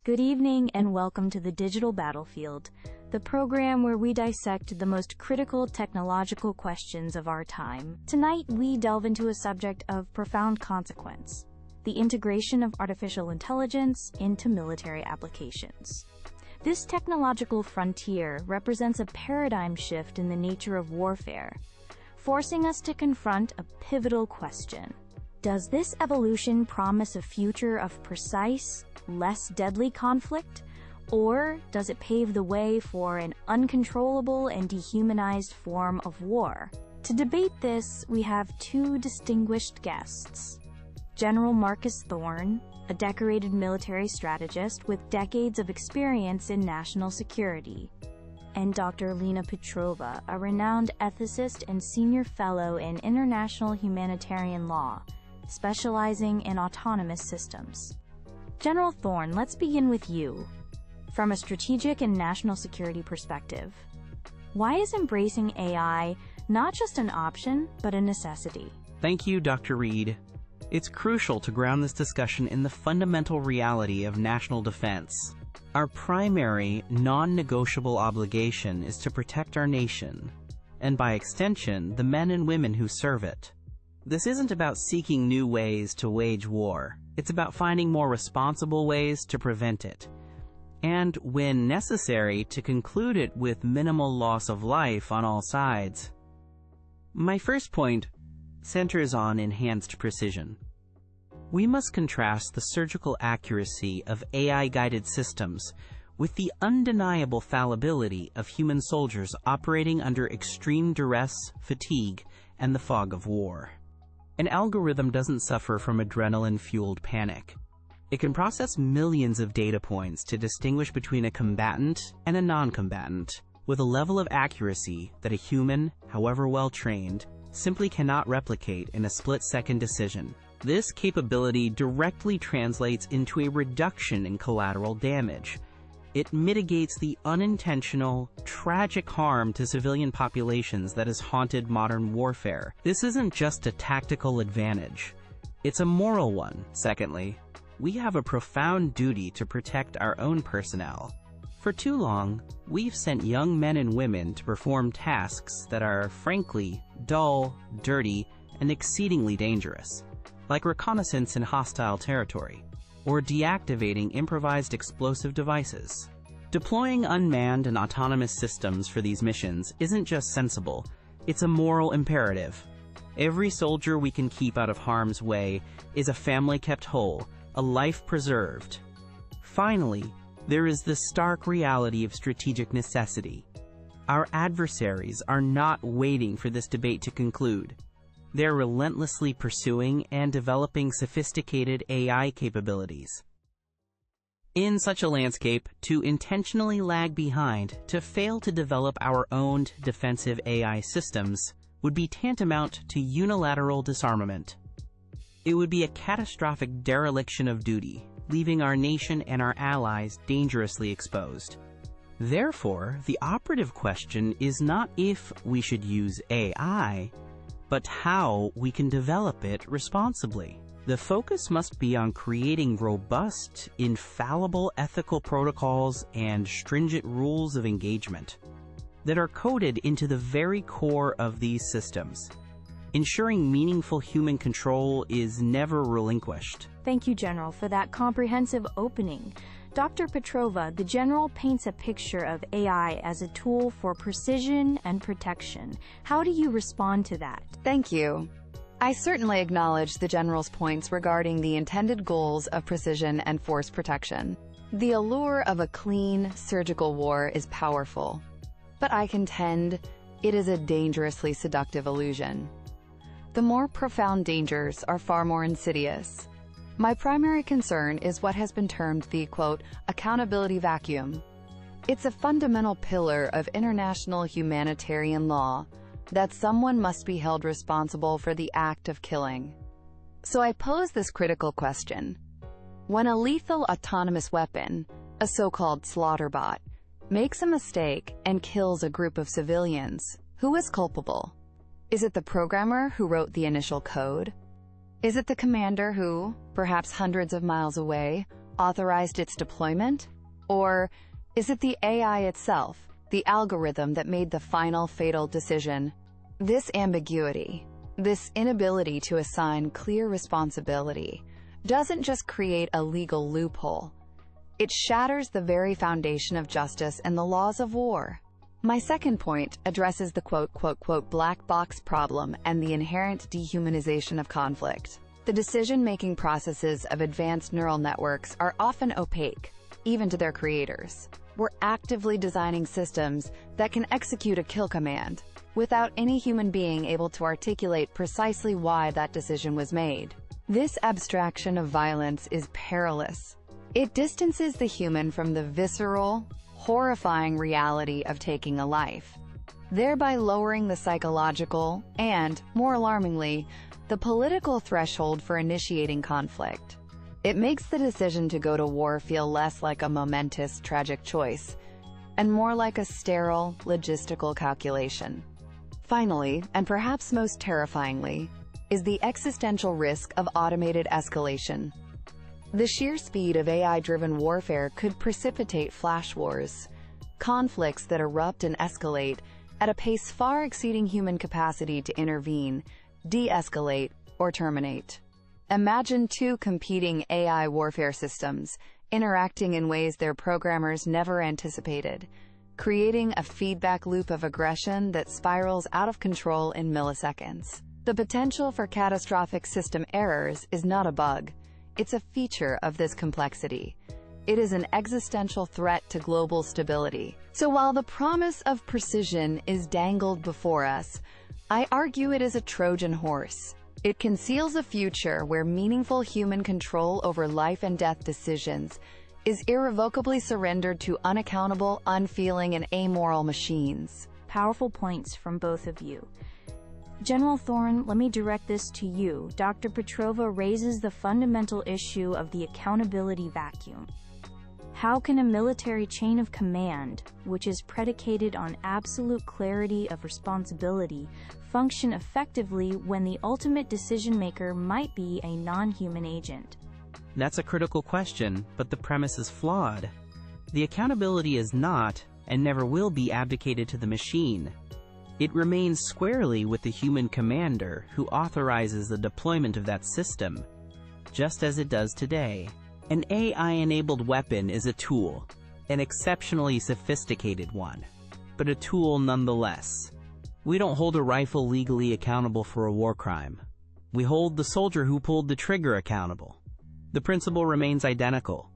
Good evening and welcome to the Digital Battlefield, the program where we dissect the most critical technological questions of our time. Tonight, we delve into a subject of profound consequence: the integration of artificial intelligence into military applications. This technological frontier represents a paradigm shift in the nature of warfare, forcing us to confront a pivotal question. Does this evolution promise a future of precise, less deadly conflict, or does it pave the way for an uncontrollable and dehumanized form of war? To debate this, we have two distinguished guests: General Marcus Thorne, a decorated military strategist with decades of experience in national security, and Dr. Lena Petrova, a renowned ethicist and senior fellow in international humanitarian law, specializing in autonomous systems. General Thorne, let's begin with you. From a strategic and national security perspective, why is embracing AI not just an option, but a necessity? Thank you, Dr. Reed. It's crucial to ground this discussion in the fundamental reality of national defense. Our primary, non-negotiable obligation is to protect our nation, and by extension, the men and women who serve it. This isn't about seeking new ways to wage war. It's about finding more responsible ways to prevent it, and, when necessary, to conclude it with minimal loss of life on all sides. My first point centers on enhanced precision. We must contrast the surgical accuracy of AI-guided systems with the undeniable fallibility of human soldiers operating under extreme duress, fatigue, and the fog of war. An algorithm doesn't suffer from adrenaline-fueled panic. It can process millions of data points to distinguish between a combatant and a non-combatant, with a level of accuracy that a human, however well-trained, simply cannot replicate in a split-second decision. This capability directly translates into a reduction in collateral damage. It mitigates the unintentional, tragic harm to civilian populations that has haunted modern warfare. This isn't just a tactical advantage. It's a moral one. Secondly, we have a profound duty to protect our own personnel. For too long, we've sent young men and women to perform tasks that are, frankly, dull, dirty, and exceedingly dangerous, like reconnaissance in hostile territory, or deactivating improvised explosive devices. Deploying unmanned and autonomous systems for these missions isn't just sensible, it's a moral imperative. Every soldier we can keep out of harm's way is a family kept whole, a life preserved. Finally, there is the stark reality of strategic necessity. Our adversaries are not waiting for this debate to conclude. They're relentlessly pursuing and developing sophisticated AI capabilities. In such a landscape, to intentionally lag behind, to fail to develop our own defensive AI systems, would be tantamount to unilateral disarmament. It would be a catastrophic dereliction of duty, leaving our nation and our allies dangerously exposed. Therefore, the operative question is not if we should use AI, but how we can develop it responsibly. The focus must be on creating robust, infallible ethical protocols and stringent rules of engagement that are coded into the very core of these systems, ensuring meaningful human control is never relinquished. Thank you, General, for that comprehensive opening. Dr. Petrova, the General paints a picture of AI as a tool for precision and protection. How do you respond to that? Thank you. I certainly acknowledge the General's points regarding the intended goals of precision and force protection. The allure of a clean, surgical war is powerful, but I contend it is a dangerously seductive illusion. The more profound dangers are far more insidious. My primary concern is what has been termed the, quote, accountability vacuum. It's a fundamental pillar of international humanitarian law that someone must be held responsible for the act of killing. So I pose this critical question. When a lethal autonomous weapon, a so-called slaughterbot, makes a mistake and kills a group of civilians, who is culpable? Is it the programmer who wrote the initial code? Is it the commander who, perhaps hundreds of miles away, authorized its deployment? Or is it the AI itself, the algorithm that made the final fatal decision? This ambiguity, this inability to assign clear responsibility, doesn't just create a legal loophole. It shatters the very foundation of justice and the laws of war. My second point addresses the quote, black box problem and the inherent dehumanization of conflict. The decision-making processes of advanced neural networks are often opaque, even to their creators. We're actively designing systems that can execute a kill command without any human being able to articulate precisely why that decision was made. This abstraction of violence is perilous. It distances the human from the visceral, horrifying reality of taking a life, thereby lowering the psychological and, more alarmingly, the political threshold for initiating conflict. It makes the decision to go to war feel less like a momentous, tragic choice, and more like a sterile, logistical calculation. Finally, and perhaps most terrifyingly, is the existential risk of automated escalation. The sheer speed of AI-driven warfare could precipitate flash wars, conflicts that erupt and escalate at a pace far exceeding human capacity to intervene, de-escalate, or terminate. Imagine two competing AI warfare systems interacting in ways their programmers never anticipated, creating a feedback loop of aggression that spirals out of control in milliseconds. The potential for catastrophic system errors is not a bug. It's a feature of this complexity. It is an existential threat to global stability. So while the promise of precision is dangled before us, I argue it is a Trojan horse. It conceals a future where meaningful human control over life and death decisions is irrevocably surrendered to unaccountable, unfeeling, and amoral machines. Powerful points from both of you. General Thorne, let me direct this to you. Dr. Petrova raises the fundamental issue of the accountability vacuum. How can a military chain of command, which is predicated on absolute clarity of responsibility, function effectively when the ultimate decision-maker might be a non-human agent? That's a critical question, but the premise is flawed. The accountability is not, and never will be, abdicated to the machine. It remains squarely with the human commander who authorizes the deployment of that system, just as it does today. An AI-enabled weapon is a tool, an exceptionally sophisticated one, but a tool nonetheless. We don't hold a rifle legally accountable for a war crime. We hold the soldier who pulled the trigger accountable. The principle remains identical.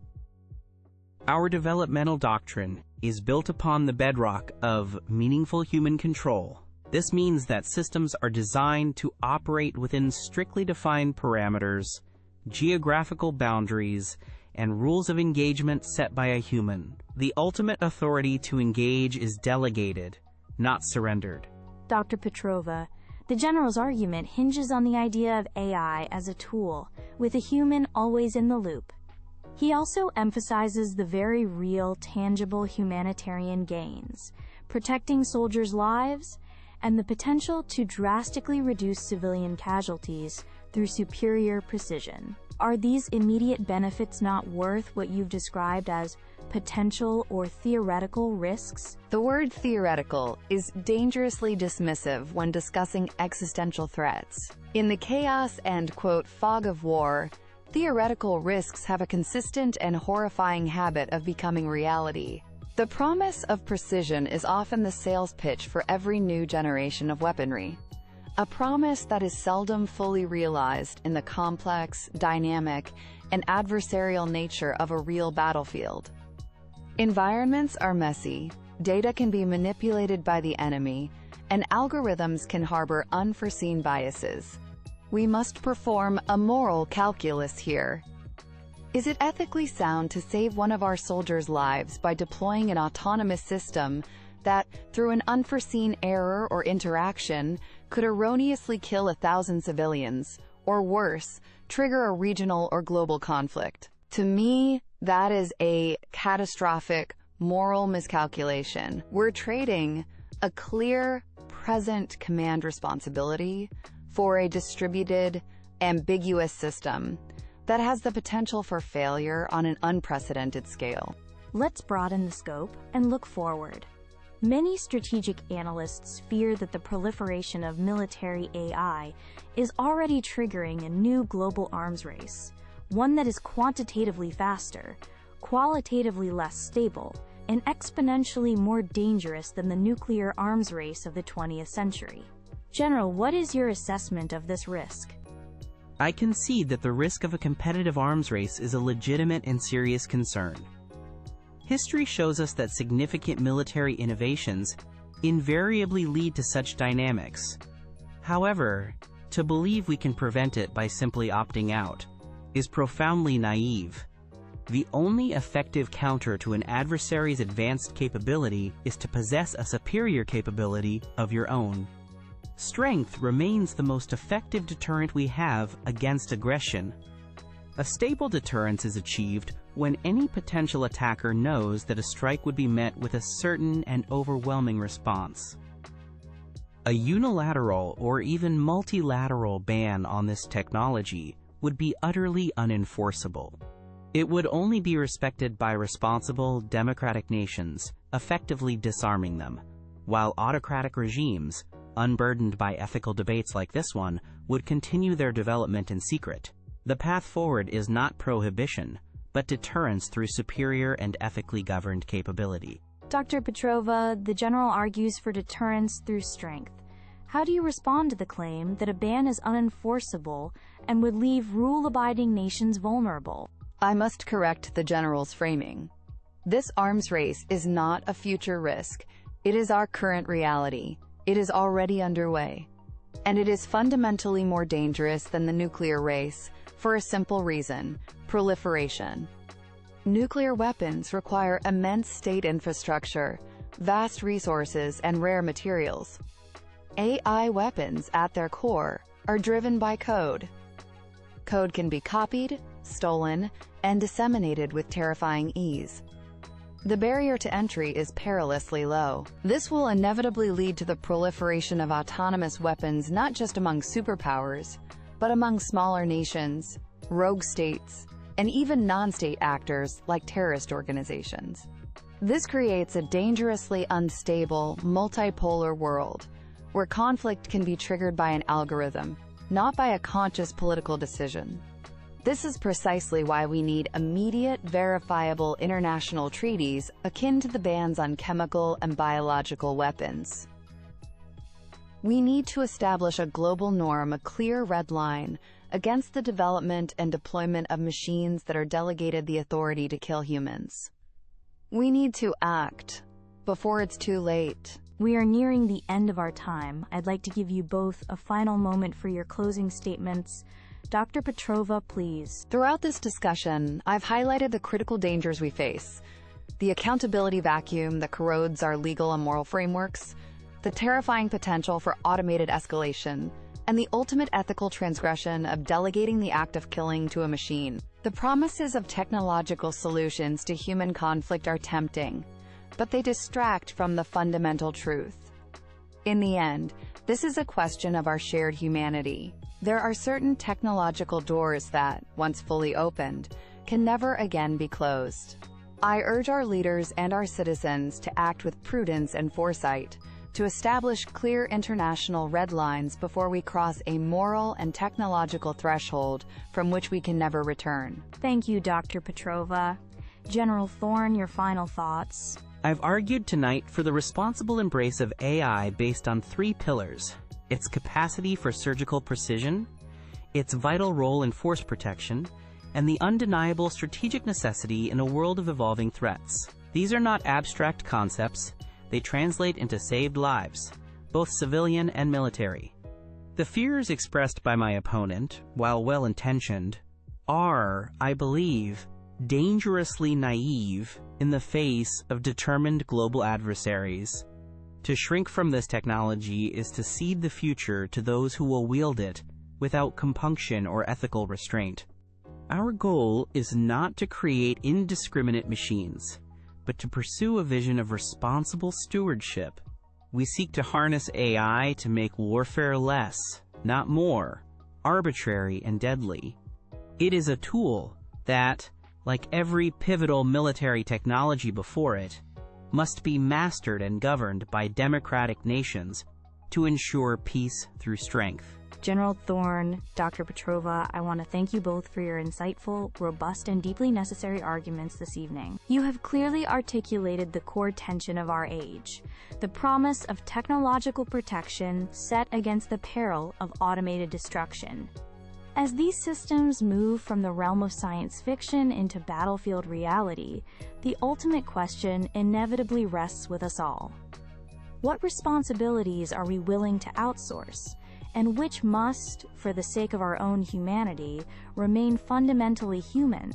Our developmental doctrine is built upon the bedrock of meaningful human control. This means that systems are designed to operate within strictly defined parameters, geographical boundaries, and rules of engagement set by a human. The ultimate authority to engage is delegated, not surrendered. Dr. Petrova, the General's argument hinges on the idea of AI as a tool, with a human always in the loop. He also emphasizes the very real, tangible humanitarian gains, protecting soldiers' lives, and the potential to drastically reduce civilian casualties through superior precision. Are these immediate benefits not worth what you've described as potential or theoretical risks? The word theoretical is dangerously dismissive when discussing existential threats. In the chaos and, quote, fog of war, theoretical risks have a consistent and horrifying habit of becoming reality. The promise of precision is often the sales pitch for every new generation of weaponry, a promise that is seldom fully realized in the complex, dynamic, and adversarial nature of a real battlefield. Environments are messy, data can be manipulated by the enemy, and algorithms can harbor unforeseen biases. We must perform a moral calculus here. Is it ethically sound to save one of our soldiers' lives by deploying an autonomous system that, through an unforeseen error or interaction, could erroneously kill 1,000 civilians, or worse, trigger a regional or global conflict? To me, that is a catastrophic moral miscalculation. We're trading a clear, present command responsibility for a distributed, ambiguous system that has the potential for failure on an unprecedented scale. Let's broaden the scope and look forward. Many strategic analysts fear that the proliferation of military AI is already triggering a new global arms race, one that is quantitatively faster, qualitatively less stable, and exponentially more dangerous than the nuclear arms race of the 20th century. General, what is your assessment of this risk? I concede that the risk of a competitive arms race is a legitimate and serious concern. History shows us that significant military innovations invariably lead to such dynamics. However, to believe we can prevent it by simply opting out is profoundly naive. The only effective counter to an adversary's advanced capability is to possess a superior capability of your own. Strength remains the most effective deterrent we have against aggression. A stable deterrence is achieved when any potential attacker knows that a strike would be met with a certain and overwhelming response. A unilateral or even multilateral ban on this technology would be utterly unenforceable. It would only be respected by responsible, democratic nations, effectively disarming them, while autocratic regimes, unburdened by ethical debates like this one, would continue their development in secret. The path forward is not prohibition, but deterrence through superior and ethically governed capability. Dr. Petrova, the general argues for deterrence through strength. How do you respond to the claim that a ban is unenforceable and would leave rule-abiding nations vulnerable? I must correct the general's framing. This arms race is not a future risk. It is our current reality. It is already underway. And it is fundamentally more dangerous than the nuclear race, for a simple reason: proliferation. Nuclear weapons require immense state infrastructure, vast resources, and rare materials. AI weapons, at their core, are driven by code. Code can be copied, stolen, and disseminated with terrifying ease. The barrier to entry is perilously low. This will inevitably lead to the proliferation of autonomous weapons not just among superpowers, but among smaller nations, rogue states, and even non-state actors like terrorist organizations. This creates a dangerously unstable, multipolar world, where conflict can be triggered by an algorithm, not by a conscious political decision. This is precisely why we need immediate, verifiable international treaties akin to the bans on chemical and biological weapons. We need to establish a global norm, a clear red line, against the development and deployment of machines that are delegated the authority to kill humans. We need to act before it's too late. We are nearing the end of our time. I'd like to give you both a final moment for your closing statements. Dr. Petrova, please. Throughout this discussion, I've highlighted the critical dangers we face: the accountability vacuum that corrodes our legal and moral frameworks, the terrifying potential for automated escalation, and the ultimate ethical transgression of delegating the act of killing to a machine. The promises of technological solutions to human conflict are tempting, but they distract from the fundamental truth. In the end, this is a question of our shared humanity. There are certain technological doors that, once fully opened, can never again be closed. I urge our leaders and our citizens to act with prudence and foresight, to establish clear international red lines before we cross a moral and technological threshold from which we can never return. Thank you, Dr. Petrova. General Thorne, your final thoughts. I've argued tonight for the responsible embrace of AI based on 3 pillars: its capacity for surgical precision, its vital role in force protection, and the undeniable strategic necessity in a world of evolving threats. These are not abstract concepts. They translate into saved lives, both civilian and military. The fears expressed by my opponent, while well-intentioned, are, I believe, dangerously naive in the face of determined global adversaries. To shrink from this technology is to cede the future to those who will wield it without compunction or ethical restraint. Our goal is not to create indiscriminate machines, but to pursue a vision of responsible stewardship. We seek to harness AI to make warfare less, not more, arbitrary and deadly. It is a tool that, like every pivotal military technology before it, must be mastered and governed by democratic nations to ensure peace through strength. General Thorne, Dr. Petrova, I want to thank you both for your insightful, robust, and deeply necessary arguments this evening. You have clearly articulated the core tension of our age, the promise of technological protection set against the peril of automated destruction. As these systems move from the realm of science fiction into battlefield reality, the ultimate question inevitably rests with us all. What responsibilities are we willing to outsource, and which must, for the sake of our own humanity, remain fundamentally human?